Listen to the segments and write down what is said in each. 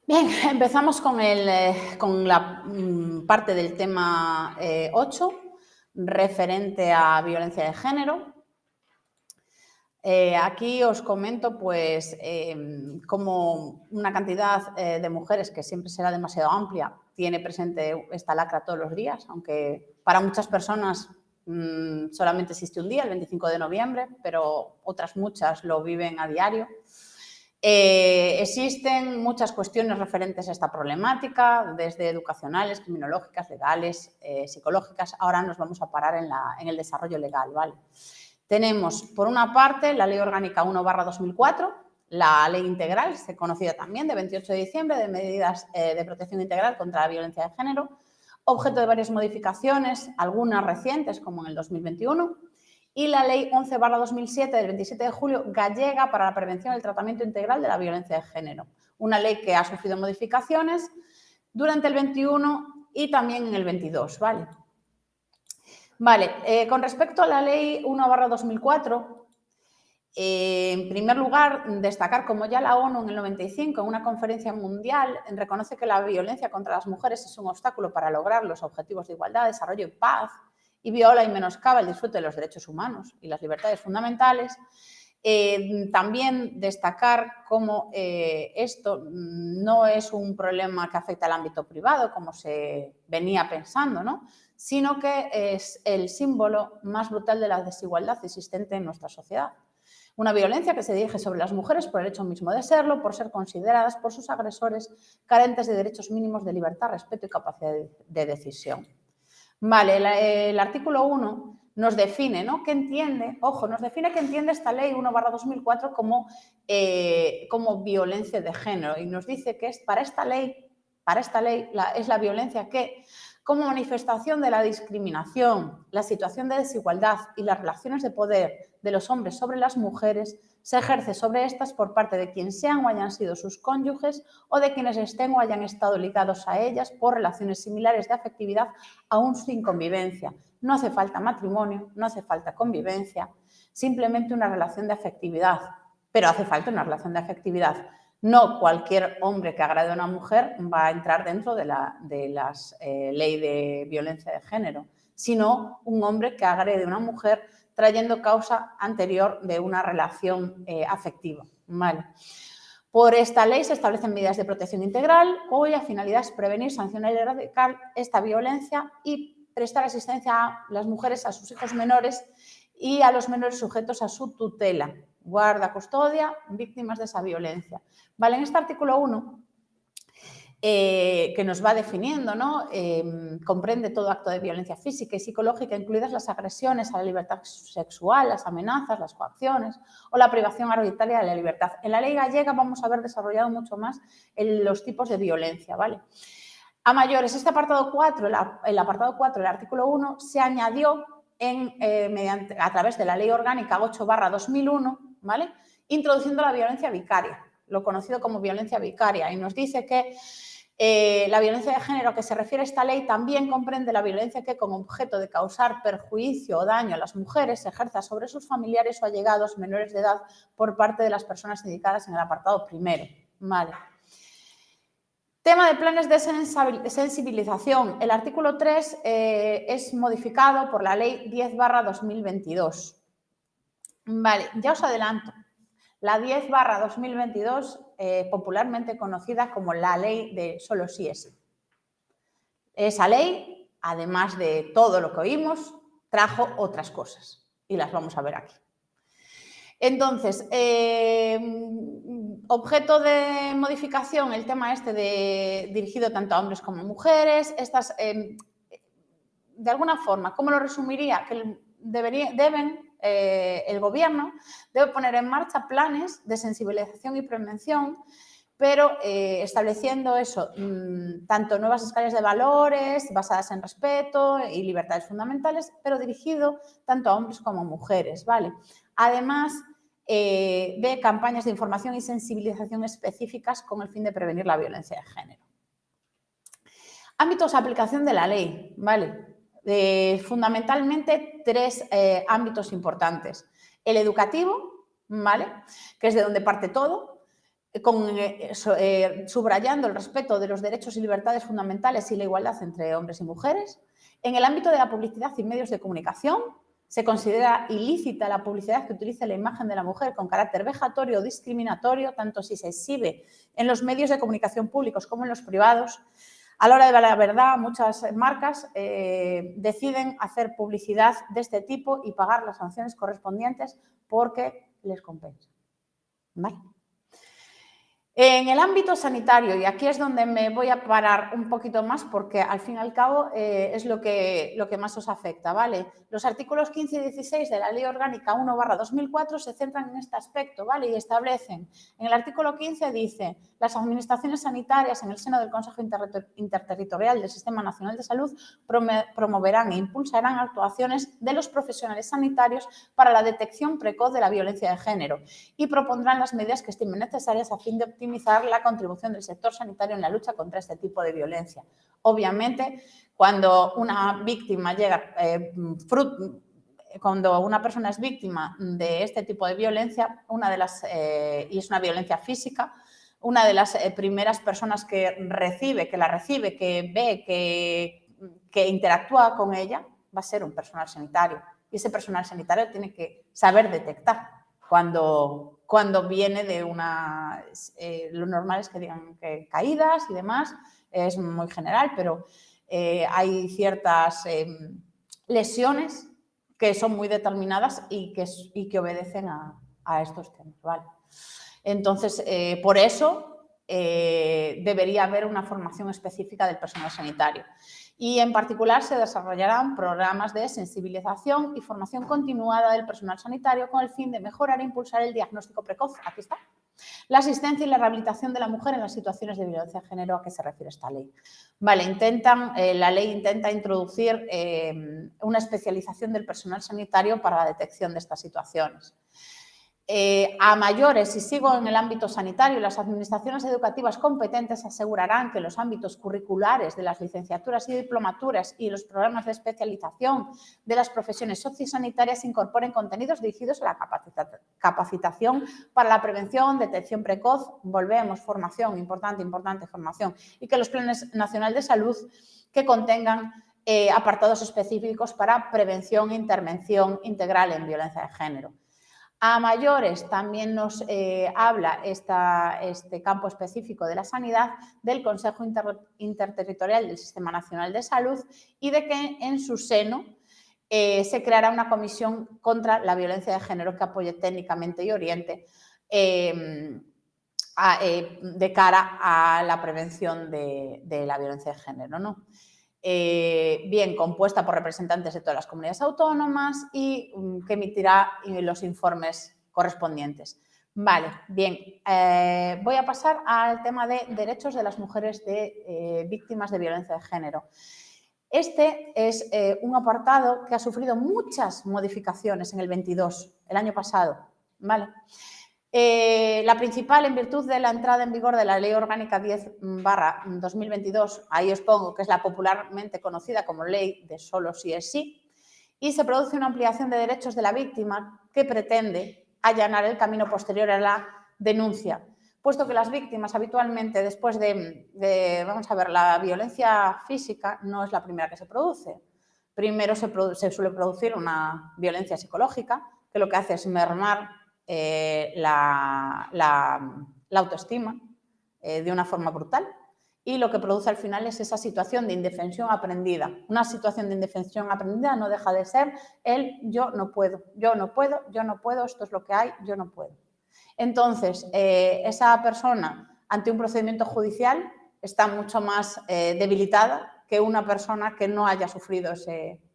Bien, empezamos con la parte del tema 8, referente a violencia de género. Aquí os comento, pues, como una cantidad de mujeres, que siempre será demasiado amplia, tiene presente esta lacra todos los días, aunque para muchas personas solamente existe un día, el 25 de noviembre, pero otras muchas lo viven a diario. Existen muchas cuestiones referentes a esta problemática, desde educacionales, criminológicas, legales, psicológicas. Ahora nos vamos a parar en el desarrollo legal, ¿vale? Tenemos, por una parte, la Ley Orgánica 1/2004, la Ley Integral, conocida también, de 28 de diciembre, de medidas de protección integral contra la violencia de género, objeto de varias modificaciones, algunas recientes, como en el 2021, y la Ley 11/2007, del 27 de julio, gallega, para la prevención y el tratamiento integral de la violencia de género. Una ley que ha sufrido modificaciones durante el 21 y también en el 22, ¿vale? Vale, con respecto a la Ley 1/2004, en primer lugar, destacar como ya la ONU en el 95, en una conferencia mundial, reconoce que la violencia contra las mujeres es un obstáculo para lograr los objetivos de igualdad, desarrollo y paz, y viola y menoscaba el disfrute de los derechos humanos y las libertades fundamentales. También destacar cómo esto no es un problema que afecta al ámbito privado, como se venía pensando, ¿no?, sino que es el símbolo más brutal de la desigualdad existente en nuestra sociedad. Una violencia que se dirige sobre las mujeres por el hecho mismo de serlo, por ser consideradas por sus agresores carentes de derechos mínimos de libertad, respeto y capacidad de decisión. Vale, el artículo 1 nos define, ¿no?, qué entiende, ojo, nos define qué entiende esta ley 1/2004 como violencia de género, y nos dice que para esta ley es la violencia que, como manifestación de la discriminación, la situación de desigualdad y las relaciones de poder de los hombres sobre las mujeres, se ejerce sobre estas por parte de quienes sean o hayan sido sus cónyuges o de quienes estén o hayan estado ligados a ellas por relaciones similares de afectividad, aún sin convivencia. No hace falta matrimonio, no hace falta convivencia, simplemente una relación de afectividad, pero hace falta una relación de afectividad. No cualquier hombre que agrade a una mujer va a entrar dentro de la ley de violencia de género, sino un hombre que agrede a una mujer trayendo causa anterior de una relación afectiva, ¿vale? Por esta ley se establecen medidas de protección integral cuya finalidad es prevenir, sancionar y erradicar esta violencia y prestar asistencia a las mujeres, a sus hijos menores y a los menores sujetos a su tutela, guarda, custodia, víctimas de esa violencia. Vale, en este artículo 1, que nos va definiendo, ¿no?, comprende todo acto de violencia física y psicológica, incluidas las agresiones a la libertad sexual, las amenazas, las coacciones o la privación arbitraria de la libertad. En la ley gallega vamos a ver desarrollado mucho más los tipos de violencia, ¿vale? A mayores, este apartado 4, el apartado 4 del artículo 1, se añadió a través de la Ley Orgánica 8/2001, ¿vale?, introduciendo la violencia vicaria, lo conocido como violencia vicaria, y nos dice que la violencia de género a que se refiere esta ley también comprende la violencia que, con objeto de causar perjuicio o daño a las mujeres, se ejerza sobre sus familiares o allegados menores de edad por parte de las personas indicadas en el apartado primero, ¿vale? Tema de planes de sensibilización. El artículo 3 es modificado por la Ley 10/2022. Vale, ya os adelanto. La 10/2022, popularmente conocida como la Ley de solo sí es sí. Esa ley, además de todo lo que oímos, trajo otras cosas y las vamos a ver aquí. Entonces, objeto de modificación, el tema dirigido tanto a hombres como a mujeres. Estas, de alguna forma, ¿cómo lo resumiría? Que el gobierno debe poner en marcha planes de sensibilización y prevención, pero estableciendo eso, tanto nuevas escalas de valores basadas en respeto y libertades fundamentales, pero dirigido tanto a hombres como a mujeres, ¿vale? Además de campañas de información y sensibilización específicas con el fin de prevenir la violencia de género. Ámbitos de aplicación de la ley, ¿vale? Fundamentalmente 3 ámbitos importantes. El educativo, ¿vale?, que es de donde parte todo. subrayando el respeto de los derechos y libertades fundamentales y la igualdad entre hombres y mujeres. En el ámbito de la publicidad y medios de comunicación, se considera ilícita la publicidad que utilice la imagen de la mujer con carácter vejatorio o discriminatorio, tanto si se exhibe en los medios de comunicación públicos como en los privados. A la hora de la verdad, muchas marcas deciden hacer publicidad de este tipo y pagar las sanciones correspondientes porque les compensa. ¿Vale? En el ámbito sanitario, y aquí es donde me voy a parar un poquito más porque al fin y al cabo es lo que más os afecta, ¿vale? Los artículos 15 y 16 de la Ley Orgánica 1/2004 se centran en este aspecto, ¿vale? Y establecen, en el artículo 15 dice, las administraciones sanitarias en el seno del Consejo Interterritorial del Sistema Nacional de Salud promoverán e impulsarán actuaciones de los profesionales sanitarios para la detección precoz de la violencia de género y propondrán las medidas que estimen necesarias a fin de optimizar la contribución del sector sanitario en la lucha contra este tipo de violencia. Obviamente, cuando una víctima cuando una persona es víctima de este tipo de violencia, y es una violencia física, una de las primeras personas que la recibe, que ve, que interactúa con ella, va a ser un personal sanitario. Y ese personal sanitario tiene que saber detectar cuando viene de una... lo normal es que digan que caídas y demás, es muy general, pero hay ciertas lesiones que son muy determinadas y que obedecen a estos temas, ¿vale? Entonces, por eso debería haber una formación específica del personal sanitario. Y en particular se desarrollarán programas de sensibilización y formación continuada del personal sanitario con el fin de mejorar e impulsar el diagnóstico precoz, aquí está, la asistencia y la rehabilitación de la mujer en las situaciones de violencia de género a que se refiere esta ley. Vale, la ley intenta introducir una especialización del personal sanitario para la detección de estas situaciones. A mayores, si sigo en el ámbito sanitario, las administraciones educativas competentes asegurarán que los ámbitos curriculares de las licenciaturas y diplomaturas y los programas de especialización de las profesiones sociosanitarias incorporen contenidos dirigidos a la capacitación para la prevención, detección precoz, volvemos, formación, importante, formación, y que los planes nacionales de salud que contengan apartados específicos para prevención e intervención integral en violencia de género. A mayores también nos habla este campo específico de la sanidad del Consejo Interterritorial del Sistema Nacional de Salud y de que en su seno se creará una comisión contra la violencia de género que apoye técnicamente y oriente de cara a la prevención de la violencia de género, ¿no? Bien compuesta por representantes de todas las comunidades autónomas y que emitirá los informes correspondientes. Vale, bien, voy a pasar al tema de derechos de las mujeres víctimas de violencia de género. Este es un apartado que ha sufrido muchas modificaciones en el 22, el año pasado, ¿vale? La principal, en virtud de la entrada en vigor de la Ley Orgánica 10/2022, ahí os pongo que es la popularmente conocida como Ley de Solo sí es sí, y se produce una ampliación de derechos de la víctima que pretende allanar el camino posterior a la denuncia, puesto que las víctimas habitualmente después vamos a ver, la violencia física no es la primera que se produce. Primero se suele producir una violencia psicológica, que lo que hace es mermar la autoestima de una forma brutal, y lo que produce al final es esa situación de indefensión aprendida. Una situación de indefensión aprendida no deja de ser el yo no puedo, esto es lo que hay, yo no puedo. Entonces, esa persona ante un procedimiento judicial está mucho más debilitada que una persona que no haya sufrido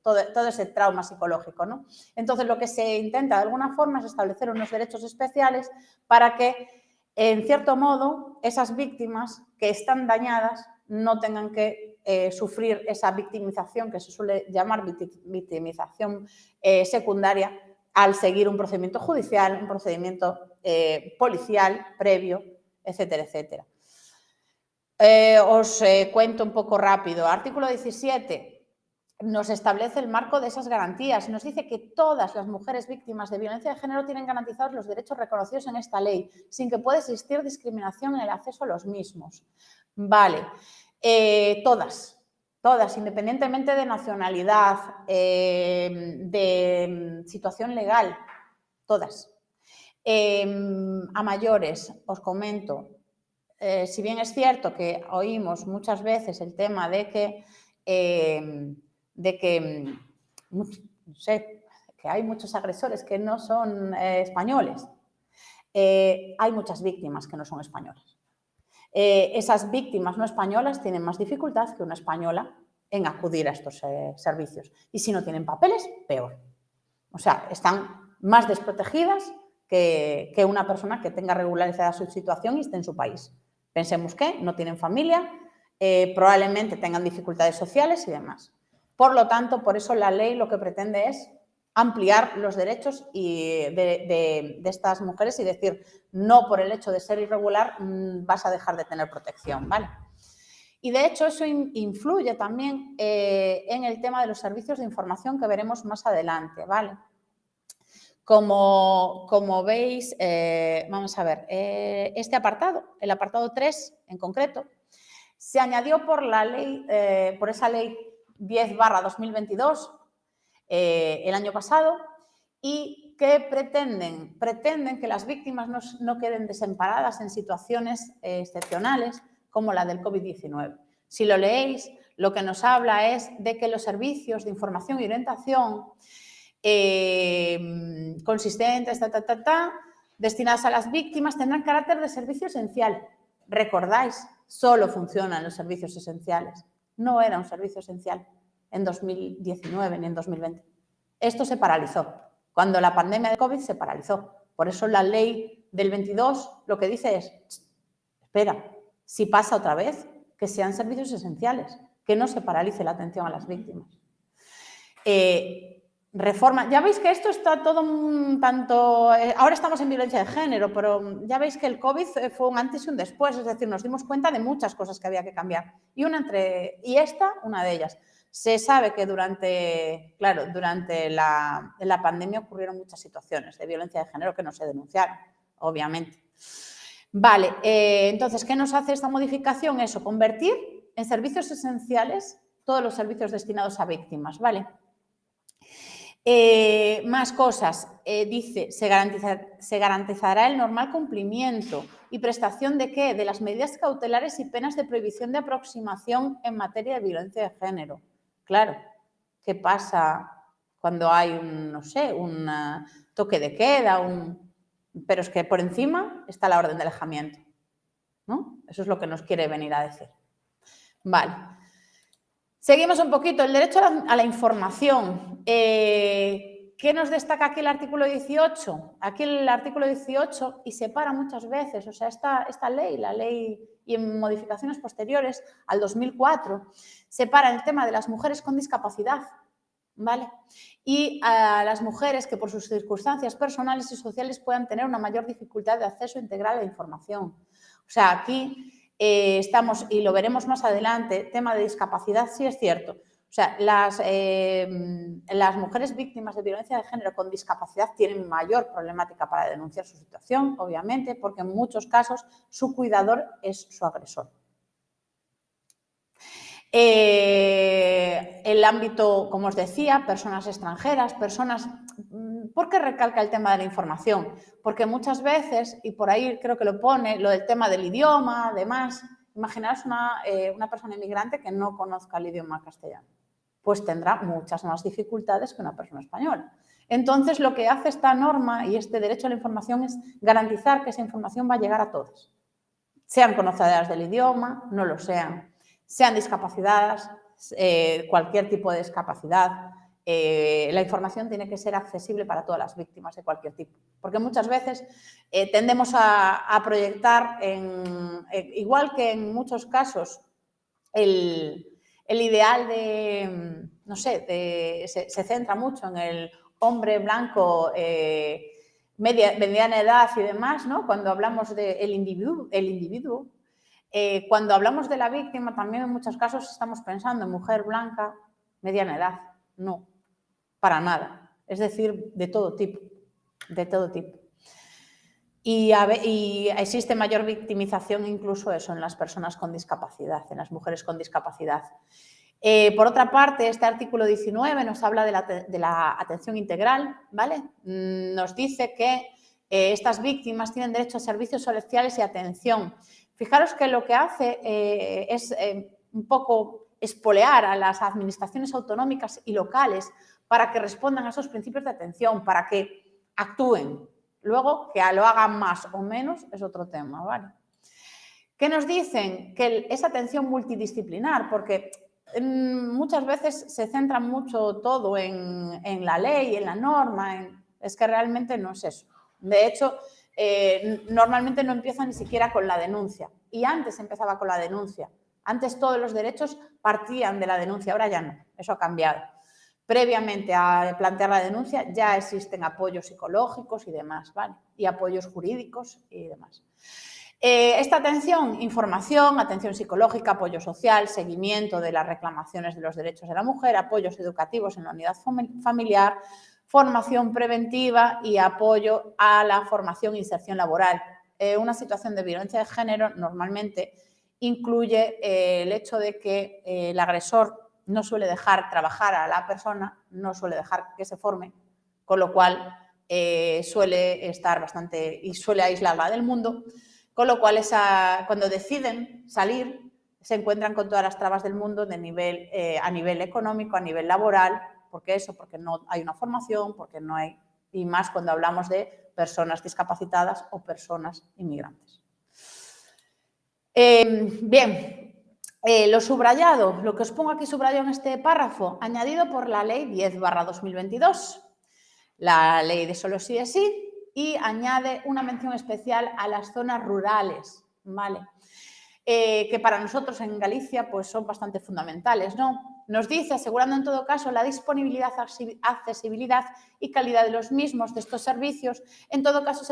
todo ese trauma psicológico, ¿no? Entonces, lo que se intenta de alguna forma es establecer unos derechos especiales para que, en cierto modo, esas víctimas que están dañadas no tengan que sufrir esa victimización, que se suele llamar victimización secundaria, al seguir un procedimiento judicial, un procedimiento policial previo, etcétera, etcétera. Os cuento un poco rápido. Artículo 17. nos establece el marco de esas garantías. Nos dice que todas las mujeres víctimas de violencia de género tienen garantizados los derechos reconocidos en esta ley, sin que pueda existir discriminación en el acceso a los mismos. Vale, todas, independientemente de nacionalidad, de situación legal, todas. A mayores, os comento, si bien es cierto que oímos muchas veces el tema de que no sé, que hay muchos agresores que no son españoles. Hay muchas víctimas que no son españolas. Esas víctimas no españolas tienen más dificultad que una española en acudir a estos servicios. Y si no tienen papeles, peor. O sea, están más desprotegidas que una persona que tenga regularizada su situación y esté en su país. Pensemos que no tienen familia, probablemente tengan dificultades sociales y demás. Por lo tanto, por eso la ley lo que pretende es ampliar los derechos de estas mujeres y decir, no por el hecho de ser irregular vas a dejar de tener protección, ¿vale? Y de hecho eso influye también en el tema de los servicios de información que veremos más adelante, ¿vale? Como veis, vamos a ver, este apartado, el apartado 3 en concreto, se añadió por esa ley 10/2022 el año pasado y que pretenden que las víctimas no queden desamparadas en situaciones excepcionales como la del COVID-19. Si lo leéis, lo que nos habla es de que los servicios de información y orientación consistentes, destinadas a las víctimas tendrán carácter de servicio esencial. ¿Recordáis? Solo funcionan los servicios esenciales. No era un servicio esencial en 2019 ni en 2020. Esto se paralizó. Cuando la pandemia de COVID se paralizó. Por eso la ley del 22 lo que dice es, espera, si pasa otra vez, que sean servicios esenciales, que no se paralice la atención a las víctimas. Reforma, ya veis que esto está todo tanto, ahora estamos en violencia de género, pero ya veis que el COVID fue un antes y un después, es decir, nos dimos cuenta de muchas cosas que había que cambiar y esta, una de ellas. Se sabe que durante la pandemia ocurrieron muchas situaciones de violencia de género que no se denunciaron, obviamente. Vale, entonces, ¿qué nos hace esta modificación? Eso, convertir en servicios esenciales todos los servicios destinados a víctimas, ¿vale? Más cosas, dice, se garantizará el normal cumplimiento y prestación de ¿qué? De las medidas cautelares y penas de prohibición de aproximación en materia de violencia de género. Claro, ¿qué pasa cuando hay un toque de queda? Pero es que por encima está la orden de alejamiento, ¿no? Eso es lo que nos quiere venir a decir. Vale. Seguimos un poquito. El derecho a la información. ¿Qué nos destaca aquí el artículo 18? Aquí el artículo 18, y separa muchas veces, o sea, esta ley, la ley y en modificaciones posteriores al 2004, separa el tema de las mujeres con discapacidad, ¿vale? Y a las mujeres que por sus circunstancias personales y sociales puedan tener una mayor dificultad de acceso integral a la información. O sea, aquí estamos, y lo veremos más adelante, tema de discapacidad, sí es cierto. O sea, las mujeres víctimas de violencia de género con discapacidad tienen mayor problemática para denunciar su situación, obviamente, porque en muchos casos su cuidador es su agresor. El ámbito, como os decía, personas extranjeras, ¿por qué recalca el tema de la información? Porque muchas veces, y por ahí creo que lo pone, lo del tema del idioma, además, imaginaos una persona inmigrante que no conozca el idioma castellano, pues tendrá muchas más dificultades que una persona española. Entonces, lo que hace esta norma y este derecho a la información es garantizar que esa información va a llegar a todos, sean conocedoras del idioma, no lo sean discapacitadas, cualquier tipo de discapacidad. La información tiene que ser accesible para todas las víctimas de cualquier tipo, porque muchas veces tendemos a proyectar, igual que en muchos casos, el ideal de, no sé, se centra mucho en el hombre blanco, mediana edad y demás, ¿no? Cuando hablamos del individuo, cuando hablamos de la víctima, también en muchos casos estamos pensando en mujer blanca, mediana edad, no, para nada. Es decir, de todo tipo, de todo tipo. Y existe mayor victimización incluso eso en las personas con discapacidad, en las mujeres con discapacidad. Por otra parte, este artículo 19 nos habla de la atención integral, ¿vale? Nos dice que estas víctimas tienen derecho a servicios sociales y atención. Fijaros que lo que hace es un poco espolear a las administraciones autonómicas y locales para que respondan a esos principios de atención, para que actúen. Luego, que lo hagan más o menos es otro tema, ¿vale? ¿Qué nos dicen? Que es atención multidisciplinar, porque muchas veces se centra mucho todo en la ley, en la norma, es que realmente no es eso. De hecho, normalmente no empieza ni siquiera con la denuncia, y antes empezaba con la denuncia. Antes todos los derechos partían de la denuncia, ahora ya no, eso ha cambiado. Previamente a plantear la denuncia ya existen apoyos psicológicos y demás, ¿vale? Y apoyos jurídicos y demás. Esta atención, información, atención psicológica, apoyo social, seguimiento de las reclamaciones de los derechos de la mujer, apoyos educativos en la unidad familiar, formación preventiva y apoyo a la formación e inserción laboral. Una situación de violencia de género normalmente incluye el hecho de que el agresor no suele dejar trabajar a la persona, no suele dejar que se forme, con lo cual suele estar bastante y suele aislarla del mundo, con lo cual cuando deciden salir se encuentran con todas las trabas del mundo a nivel económico, a nivel laboral, porque no hay una formación, porque no hay, y más cuando hablamos de personas discapacitadas o personas inmigrantes. Bien. Lo subrayado, lo que os pongo aquí subrayado en este párrafo, añadido por la Ley 10/2022, la Ley de Solo sí es sí, y añade una mención especial a las zonas rurales, ¿vale? Que para nosotros en Galicia pues son bastante fundamentales, ¿no? Nos dice, asegurando en todo caso la disponibilidad, accesibilidad y calidad de los mismos, de estos servicios, en todo caso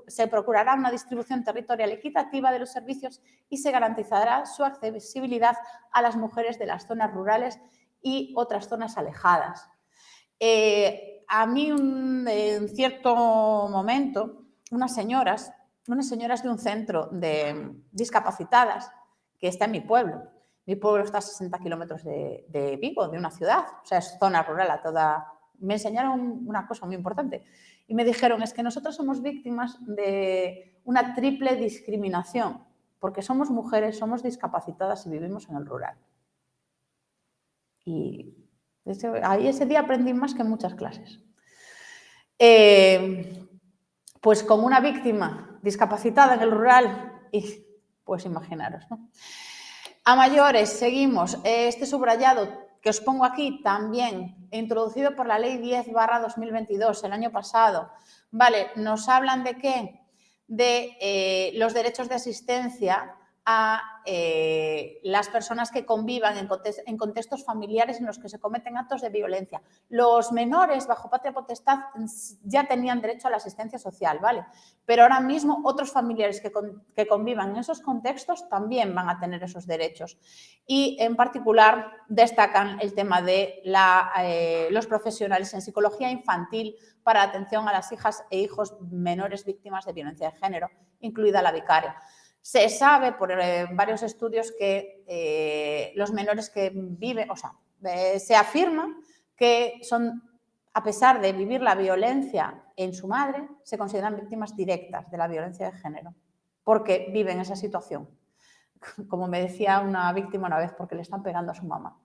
se procurará una distribución territorial equitativa de los servicios y se garantizará su accesibilidad a las mujeres de las zonas rurales y otras zonas alejadas. A mí en cierto momento unas señoras de un centro de discapacitadas que está en mi pueblo. Mi pueblo está a 60 kilómetros de Vigo, de una ciudad, o sea, es zona rural a toda. Me enseñaron una cosa muy importante y me dijeron, es que nosotros somos víctimas de una triple discriminación, porque somos mujeres, somos discapacitadas y vivimos en el rural. Y ahí ese día aprendí más que en muchas clases. Pues como una víctima discapacitada en el rural, y pues imaginaros, ¿no? A mayores, seguimos. Este subrayado que os pongo aquí también, introducido por la Ley 10/2022, el año pasado, ¿vale? Nos hablan de qué? De los derechos de asistencia a las personas que convivan en contextos familiares en los que se cometen actos de violencia. Los menores bajo patria potestad ya tenían derecho a la asistencia social, ¿vale? Pero ahora mismo otros familiares que convivan en esos contextos también van a tener esos derechos. Y en particular destacan el tema de los profesionales en psicología infantil para atención a las hijas e hijos menores víctimas de violencia de género, incluida la vicaria. Se sabe por varios estudios que los menores que viven, se afirma que son, a pesar de vivir la violencia en su madre, se consideran víctimas directas de la violencia de género, porque viven esa situación. Como me decía una víctima una vez, porque le están pegando a su mamá.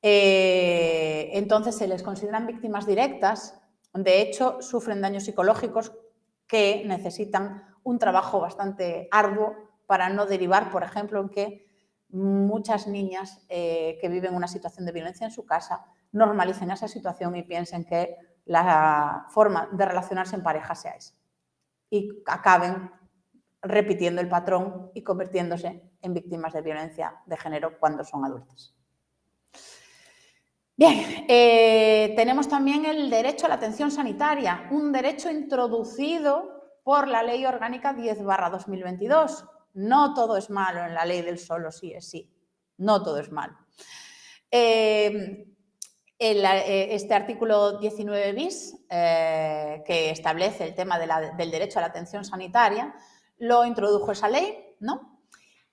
Entonces se les consideran víctimas directas, de hecho sufren daños psicológicos que necesitan un trabajo bastante arduo para no derivar, por ejemplo, en que muchas niñas que viven una situación de violencia en su casa normalicen esa situación y piensen que la forma de relacionarse en pareja sea esa. Y acaben repitiendo el patrón y convirtiéndose en víctimas de violencia de género cuando son adultas. Bien, tenemos también el derecho a la atención sanitaria, un derecho introducido por la Ley Orgánica 10/2022. No todo es malo en la ley del solo sí es sí, no todo es malo. Este artículo 19 bis, que establece el tema del derecho a la atención sanitaria, lo introdujo esa ley, ¿no?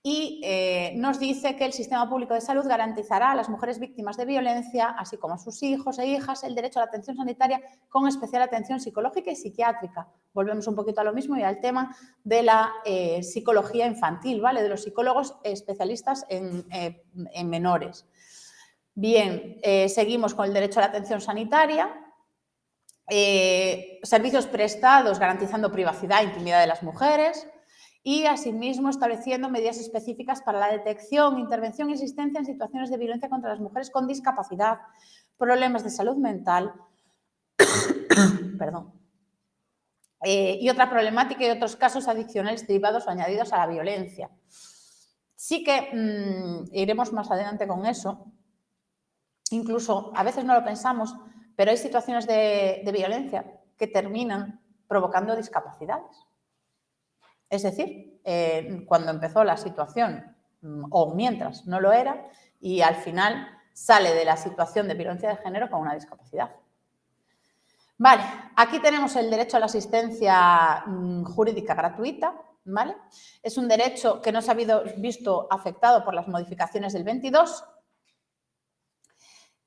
Y nos dice que el sistema público de salud garantizará a las mujeres víctimas de violencia, así como a sus hijos e hijas, el derecho a la atención sanitaria con especial atención psicológica y psiquiátrica. Volvemos un poquito a lo mismo y al tema de la psicología infantil, ¿vale? De los psicólogos especialistas en menores. Bien, seguimos con el derecho a la atención sanitaria. Servicios prestados garantizando privacidad e intimidad de las mujeres. Y, asimismo, estableciendo medidas específicas para la detección, intervención y asistencia en situaciones de violencia contra las mujeres con discapacidad, problemas de salud mental, perdón, y otra problemática y otros casos adicionales derivados o añadidos a la violencia. Sí que iremos más adelante con eso. Incluso, a veces no lo pensamos, pero hay situaciones de violencia que terminan provocando discapacidades. Es decir, cuando empezó la situación, o mientras no lo era, y al final sale de la situación de violencia de género con una discapacidad. Vale, aquí tenemos el derecho a la asistencia jurídica gratuita, ¿vale? Es un derecho que no se ha visto afectado por las modificaciones del 22,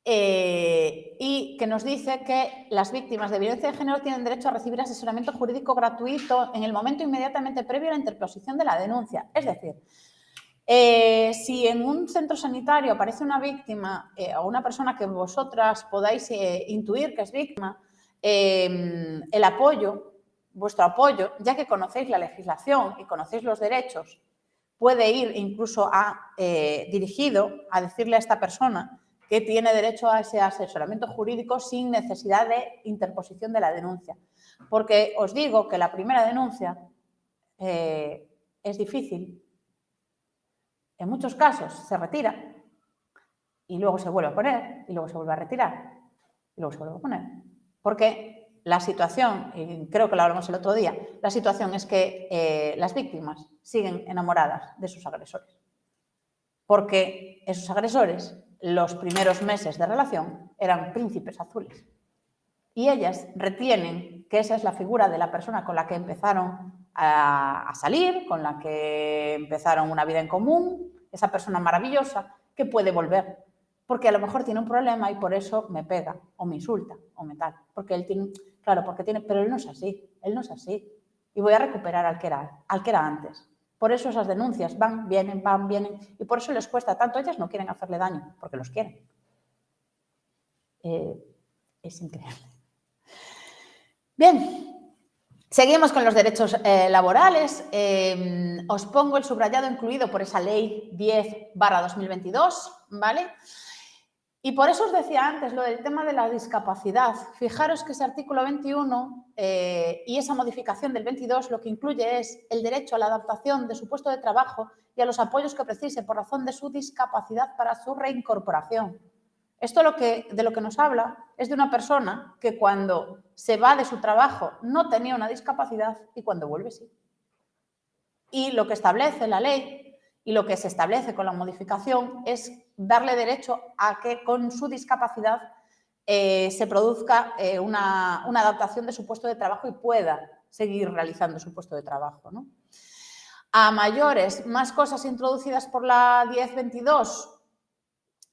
y que nos dice que las víctimas de violencia de género tienen derecho a recibir asesoramiento jurídico gratuito en el momento inmediatamente previo a la interposición de la denuncia. Es decir, si en un centro sanitario aparece una víctima o una persona que vosotras podáis intuir que es víctima, el apoyo, vuestro apoyo, ya que conocéis la legislación y conocéis los derechos, puede ir incluso dirigido a decirle a esta persona que tiene derecho a ese asesoramiento jurídico sin necesidad de interposición de la denuncia. Porque os digo que la primera denuncia es difícil. En muchos casos se retira y luego se vuelve a poner y luego se vuelve a retirar y luego se vuelve a poner. Porque la situación, y creo que lo hablamos el otro día, la situación es que las víctimas siguen enamoradas de sus agresores. Porque esos agresores, los primeros meses de relación, eran príncipes azules. Y ellas retienen que esa es la figura de la persona con la que empezaron a salir, con la que empezaron una vida en común, esa persona maravillosa que puede volver. Porque a lo mejor tiene un problema y por eso me pega, o me insulta, o me tal. Porque él tiene, claro, pero él no es así, Y voy a recuperar al que era antes. Por eso esas denuncias van, vienen, y por eso les cuesta tanto. Ellas no quieren hacerle daño, porque los quieren. Es increíble. Bien, seguimos con los derechos laborales. Os pongo el subrayado incluido por esa ley 10/2022, ¿vale? Y por eso os decía antes lo del tema de la discapacidad. Fijaros que ese artículo 21 y esa modificación del 22 lo que incluye es el derecho a la adaptación de su puesto de trabajo y a los apoyos que precise por razón de su discapacidad para su reincorporación. Esto de lo que nos habla es de una persona que cuando se va de su trabajo no tenía una discapacidad y cuando vuelve sí. Y lo que establece la ley y lo que se establece con la modificación es darle derecho a que con su discapacidad se produzca una adaptación de su puesto de trabajo y pueda seguir realizando su puesto de trabajo, ¿no? A mayores, más cosas introducidas por la 10/22,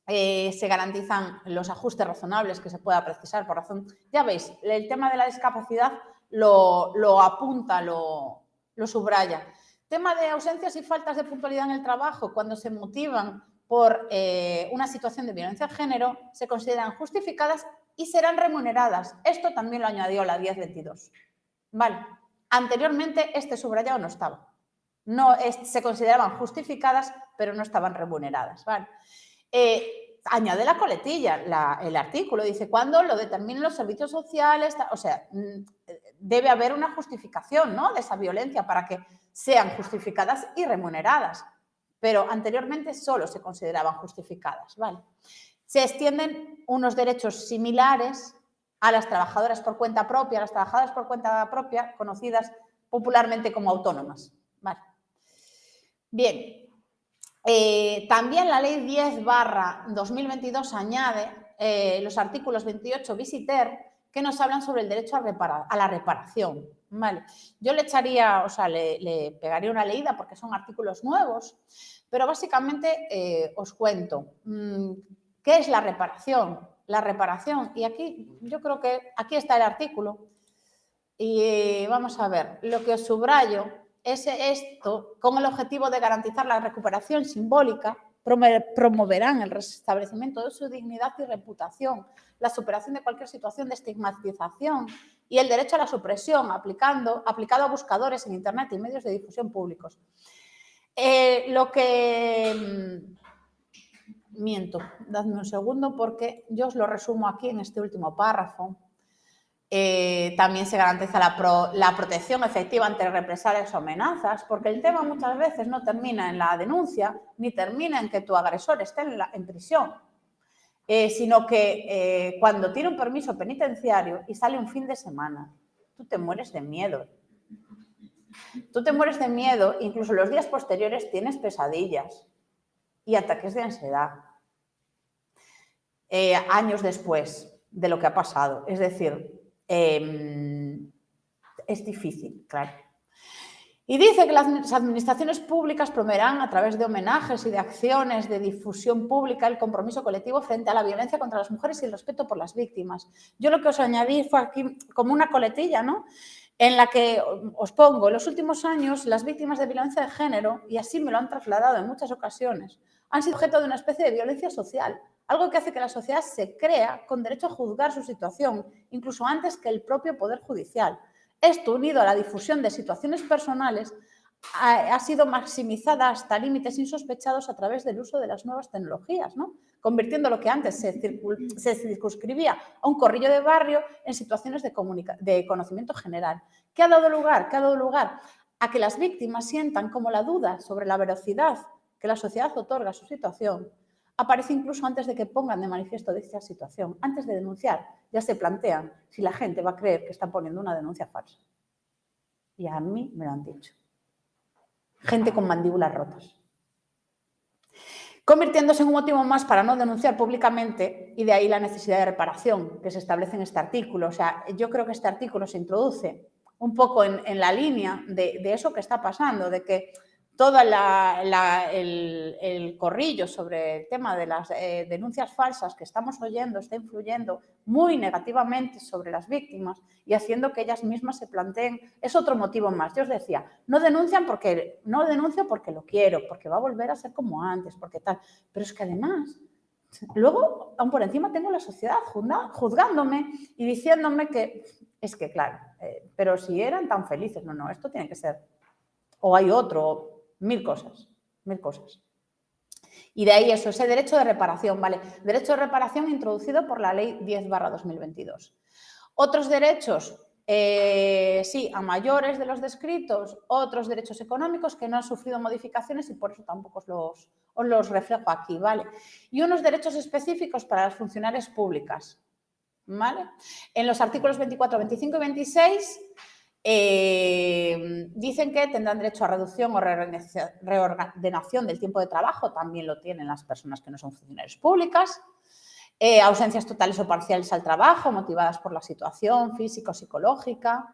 se garantizan los ajustes razonables que se pueda precisar por razón. Ya veis, el tema de la discapacidad lo apunta, lo subraya. Tema de ausencias y faltas de puntualidad en el trabajo, cuando se motivan por una situación de violencia de género, se consideran justificadas y serán remuneradas. Esto también lo añadió la 10/22. Vale. Anteriormente este subrayado no estaba. No, se consideraban justificadas, pero no estaban remuneradas. Vale. Añade la coletilla, el artículo, dice, cuando lo determinen los servicios sociales, o sea, debe haber una justificación, ¿no?, de esa violencia para que sean justificadas y remuneradas, pero anteriormente solo se consideraban justificadas, ¿vale? Se extienden unos derechos similares a las trabajadoras por cuenta propia, conocidas popularmente como autónomas, ¿vale? Bien. También la ley 10/2022 añade los artículos 28 bis y ter que nos hablan sobre el derecho a la reparación. ¿Vale? Yo le echaría, o sea, le pegaría una leída porque son artículos nuevos, pero básicamente os cuento qué es la reparación. La reparación, y aquí yo creo que aquí está el artículo, y vamos a ver, lo que os subrayo es esto, con el objetivo de garantizar la recuperación simbólica, promoverán el restablecimiento de su dignidad y reputación, la superación de cualquier situación de estigmatización y el derecho a la supresión aplicado a buscadores en Internet y medios de difusión públicos. Miento, dadme un segundo porque yo os lo resumo aquí en este último párrafo. También se garantiza la protección efectiva ante represalias o amenazas, porque el tema muchas veces no termina en la denuncia ni termina en que tu agresor esté en prisión, sino que cuando tiene un permiso penitenciario y sale un fin de semana, tú te mueres de miedo. Tú te mueres de miedo, incluso los días posteriores tienes pesadillas y ataques de ansiedad años después de lo que ha pasado. Es decir, es difícil, claro. Y dice que las administraciones públicas promoverán a través de homenajes y de acciones de difusión pública el compromiso colectivo frente a la violencia contra las mujeres y el respeto por las víctimas. Yo lo que os añadí fue aquí como una coletilla, ¿no?, en la que os pongo, en los últimos años las víctimas de violencia de género, y así me lo han trasladado en muchas ocasiones, han sido objeto de una especie de violencia social, algo que hace que la sociedad se crea con derecho a juzgar su situación, incluso antes que el propio Poder Judicial. Esto, unido a la difusión de situaciones personales, ha sido maximizada hasta límites insospechados a través del uso de las nuevas tecnologías, ¿no?, convirtiendo lo que antes se circunscribía a un corrillo de barrio en situaciones de conocimiento general. ¿Qué ha dado lugar? ¿Qué ha dado lugar? A que las víctimas sientan como la duda sobre la veracidad que la sociedad otorga a su situación aparece incluso antes de que pongan de manifiesto dicha situación. Antes de denunciar, ya se plantean si la gente va a creer que están poniendo una denuncia falsa. Y a mí me lo han dicho. Gente con mandíbulas rotas. Convirtiéndose en un motivo más para no denunciar públicamente, y de ahí la necesidad de reparación que se establece en este artículo. O sea, yo creo que este artículo se introduce un poco en la línea de eso que está pasando, de que todo el corrillo sobre el tema de las denuncias falsas que estamos oyendo está influyendo muy negativamente sobre las víctimas y haciendo que ellas mismas se planteen. Es otro motivo más. Yo os decía, no denuncio porque lo quiero, porque va a volver a ser como antes, porque tal. Pero es que además, luego, aún por encima, tengo la sociedad juzgándome y diciéndome que, es que claro, pero si eran tan felices, no, esto tiene que ser, o hay otro, mil cosas. Y de ahí eso, ese derecho de reparación, ¿vale? Derecho de reparación introducido por la ley 10/2022. Otros derechos, sí, a mayores de los descritos, otros derechos económicos que no han sufrido modificaciones y por eso tampoco os los reflejo aquí, ¿vale? Y unos derechos específicos para las funcionarias públicas, ¿vale? En los artículos 24, 25 y 26 dicen que tendrán derecho a reducción o reordenación del tiempo de trabajo, también lo tienen las personas que no son funcionarias públicas, ausencias totales o parciales al trabajo motivadas por la situación física o psicológica.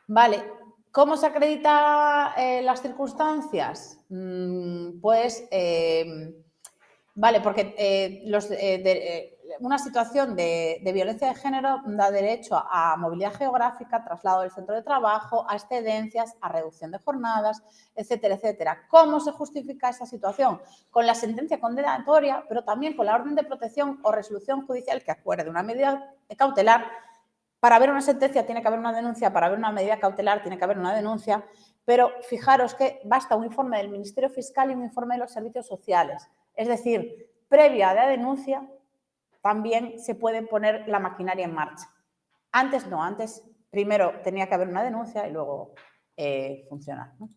Vale, ¿cómo se acreditan las circunstancias? Pues, vale, porque una situación de violencia de género da derecho a movilidad geográfica, traslado del centro de trabajo, a excedencias, a reducción de jornadas, etcétera, etcétera. ¿Cómo se justifica esa situación? Con la sentencia condenatoria, pero también con la orden de protección o resolución judicial que acuerde una medida cautelar. Para haber una sentencia tiene que haber una denuncia, para haber una medida cautelar tiene que haber una denuncia, pero fijaros que basta un informe del Ministerio Fiscal y un informe de los servicios sociales. Es decir, previa a la denuncia también se puede poner la maquinaria en marcha. Antes no, antes primero tenía que haber una denuncia y luego funcionar, ¿no?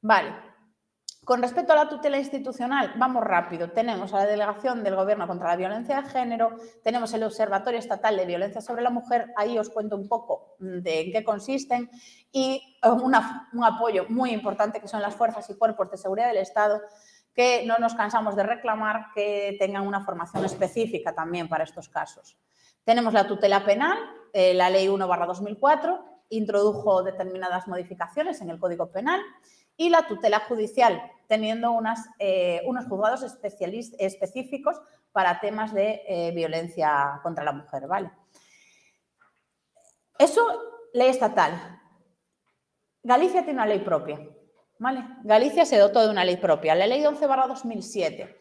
Vale. Con respecto a la tutela institucional, vamos rápido. Tenemos a la Delegación del Gobierno contra la Violencia de Género, tenemos el Observatorio Estatal de Violencia sobre la Mujer, ahí os cuento un poco de en qué consisten, y un apoyo muy importante que son las fuerzas y cuerpos de seguridad del Estado, que no nos cansamos de reclamar que tengan una formación específica también para estos casos. Tenemos la tutela penal, la Ley 1/2004, introdujo determinadas modificaciones en el Código Penal, y la tutela judicial, teniendo unos juzgados específicos para temas de violencia contra la mujer, ¿vale? Eso, ley estatal. Galicia tiene una ley propia, ¿vale? Galicia se dotó de una ley propia, la ley 11/2007,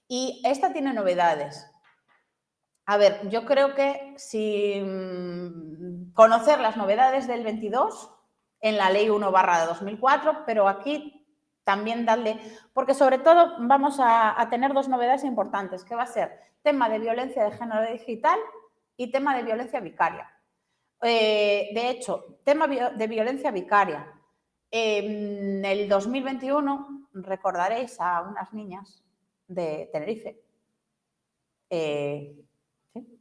y esta tiene novedades. A ver, yo creo que sin conocer las novedades del 22, en la ley 1/2004, pero aquí también darle, porque sobre todo vamos a tener dos novedades importantes, que va a ser tema de violencia de género digital y tema de violencia vicaria. De hecho, tema de violencia vicaria. En el 2021 recordaréis a unas niñas de Tenerife. ¿Sí?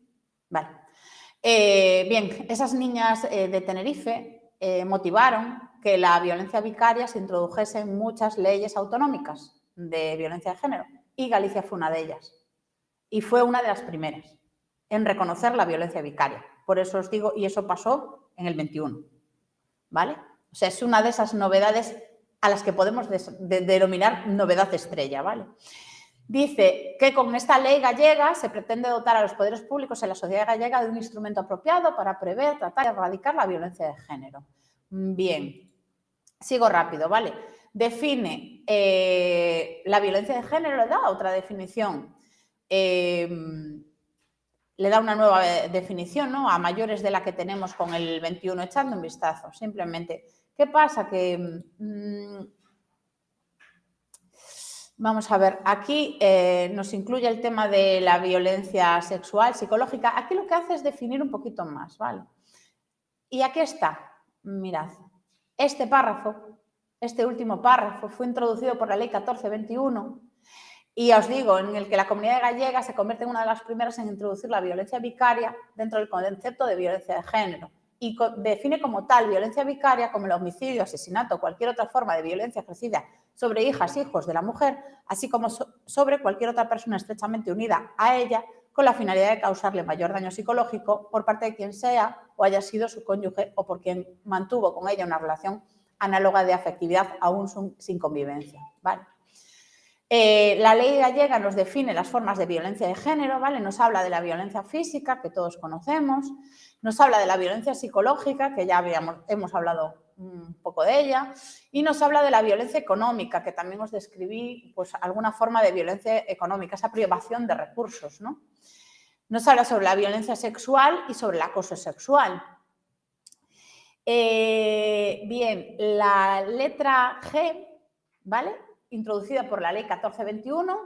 Vale. Bien, esas niñas de Tenerife motivaron que la violencia vicaria se introdujese en muchas leyes autonómicas de violencia de género, y Galicia fue una de ellas. Y fue una de las primeras en reconocer la violencia vicaria. Por eso os digo, y eso pasó en el 21, ¿vale? O sea, es una de esas novedades a las que podemos denominar novedad estrella, ¿vale? Dice que con esta ley gallega se pretende dotar a los poderes públicos en la sociedad gallega de un instrumento apropiado para prever, tratar y erradicar la violencia de género. Bien, sigo rápido, ¿vale? Define la violencia de género, le da otra definición, le da una nueva definición, ¿no? A mayores de la que tenemos con el 21, echando un vistazo, simplemente. ¿Qué pasa? Que vamos a ver, aquí nos incluye el tema de la violencia sexual, psicológica. Aquí lo que hace es definir un poquito más, ¿vale? Y aquí está, mirad, este párrafo, este último párrafo fue introducido por la Ley 14/21 y ya os digo, en el que la comunidad gallega se convierte en una de las primeras en introducir la violencia vicaria dentro del concepto de violencia de género y define como tal violencia vicaria como el homicidio, asesinato o cualquier otra forma de violencia ejercida sobre hijas, hijos de la mujer, así como sobre cualquier otra persona estrechamente unida a ella con la finalidad de causarle mayor daño psicológico por parte de quien sea o haya sido su cónyuge o por quien mantuvo con ella una relación análoga de afectividad aún sin convivencia, ¿vale? La ley gallega nos define las formas de violencia de género, ¿vale? Nos habla de la violencia física, que todos conocemos, nos habla de la violencia psicológica, que ya hemos hablado un poco de ella, y nos habla de la violencia económica, que también os describí, pues, alguna forma de violencia económica, esa privación de recursos, ¿no? Nos habla sobre la violencia sexual y sobre el acoso sexual. Bien, la letra G, ¿vale?, introducida por la Ley 14/21,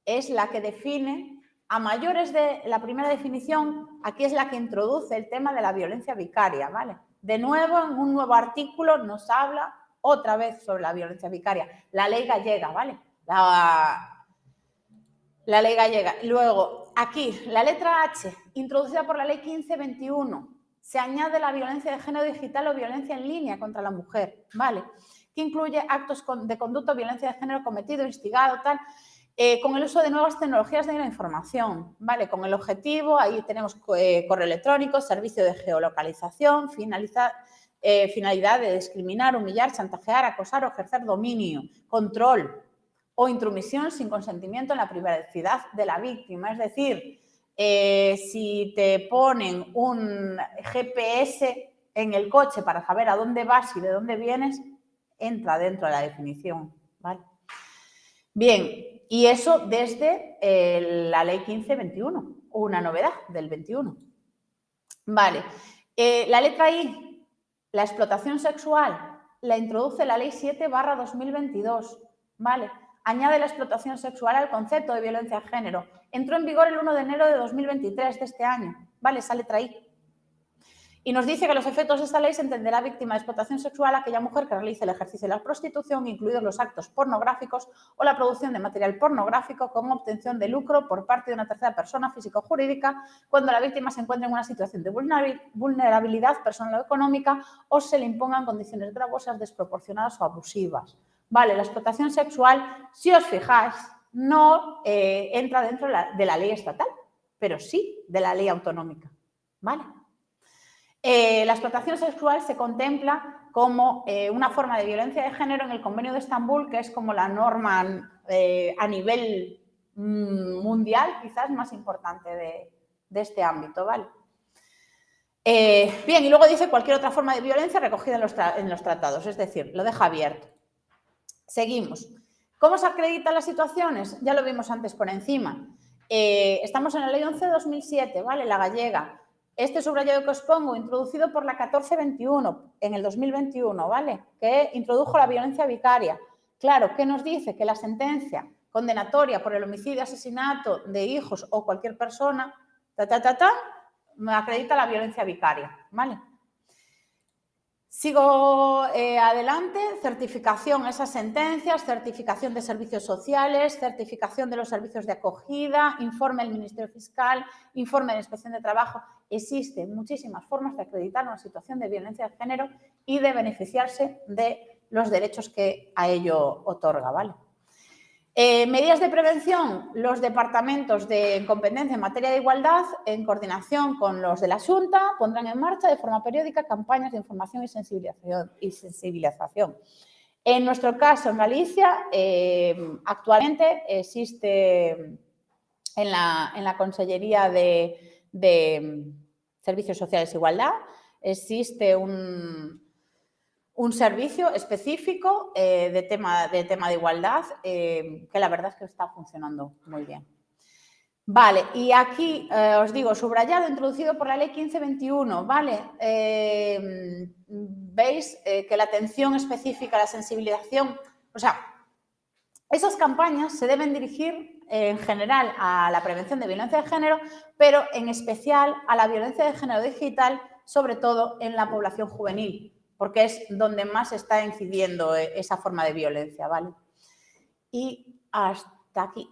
es la que define, a mayores de la primera definición, aquí es la que introduce el tema de la violencia vicaria, ¿vale? De nuevo, en un nuevo artículo nos habla otra vez sobre la violencia vicaria, la ley gallega, ¿vale? La ley gallega. Luego, aquí, la letra H, introducida por la Ley 15/21, se añade la violencia de género digital o violencia en línea contra la mujer, ¿vale?, que incluye actos de conducta o violencia de género cometido, instigado, tal, con el uso de nuevas tecnologías de la información, ¿vale? Con el objetivo, ahí tenemos correo electrónico, servicio de geolocalización, finalidad de discriminar, humillar, chantajear, acosar o ejercer dominio, control o intromisión sin consentimiento en la privacidad de la víctima. Es decir, si te ponen un GPS en el coche para saber a dónde vas y de dónde vienes, entra dentro de la definición, ¿vale? Bien, y eso desde la Ley 15/21, una novedad del 21. Vale, la letra I, la explotación sexual, la introduce la Ley 7/2022, ¿vale? Añade la explotación sexual al concepto de violencia de género. Entró en vigor el 1 de enero de 2023 de este año, ¿vale? Esa letra I. Y nos dice que los efectos de esta ley se entenderá víctima de explotación sexual aquella mujer que realice el ejercicio de la prostitución, incluidos los actos pornográficos o la producción de material pornográfico con obtención de lucro por parte de una tercera persona física o jurídica, cuando la víctima se encuentre en una situación de vulnerabilidad personal o económica o se le impongan condiciones gravosas, desproporcionadas o abusivas. Vale, la explotación sexual, si os fijáis, no entra dentro de la ley estatal, pero sí de la ley autonómica. ¿Vale? La explotación sexual se contempla como una forma de violencia de género en el Convenio de Estambul, que es como la norma a nivel mundial, quizás más importante de este ámbito, ¿vale? Bien, y luego dice cualquier otra forma de violencia recogida en los tratados, es decir, lo deja abierto. Seguimos. ¿Cómo se acreditan las situaciones? Ya lo vimos antes por encima. Estamos en la Ley 11 de 2007, ¿vale? La gallega. Este subrayado que os pongo, introducido por la 1421 en el 2021, ¿vale? Que introdujo la violencia vicaria. Claro, ¿qué nos dice? Que la sentencia condenatoria por el homicidio, asesinato de hijos o cualquier persona, me acredita la violencia vicaria, ¿vale? Sigo adelante, certificación, esas sentencias, certificación de servicios sociales, certificación de los servicios de acogida, informe del Ministerio Fiscal, informe de la Inspección de Trabajo. Existen muchísimas formas de acreditar una situación de violencia de género y de beneficiarse de los derechos que a ello otorga, ¿vale? Medidas de prevención, los departamentos de competencia en materia de igualdad, en coordinación con los de la Xunta, pondrán en marcha de forma periódica campañas de información y sensibilización. En nuestro caso, en Galicia, actualmente existe en la Consellería de Servicios Sociales e Igualdad, existe un servicio específico de tema de igualdad que la verdad es que está funcionando muy bien. Vale, y aquí os digo, subrayado, introducido por la Ley 1521, ¿vale? Veis que la atención específica, la sensibilización, o sea, esas campañas se deben dirigir en general a la prevención de violencia de género, pero en especial a la violencia de género digital, sobre todo en la población juvenil, porque es donde más está incidiendo esa forma de violencia, ¿vale? Y hasta aquí.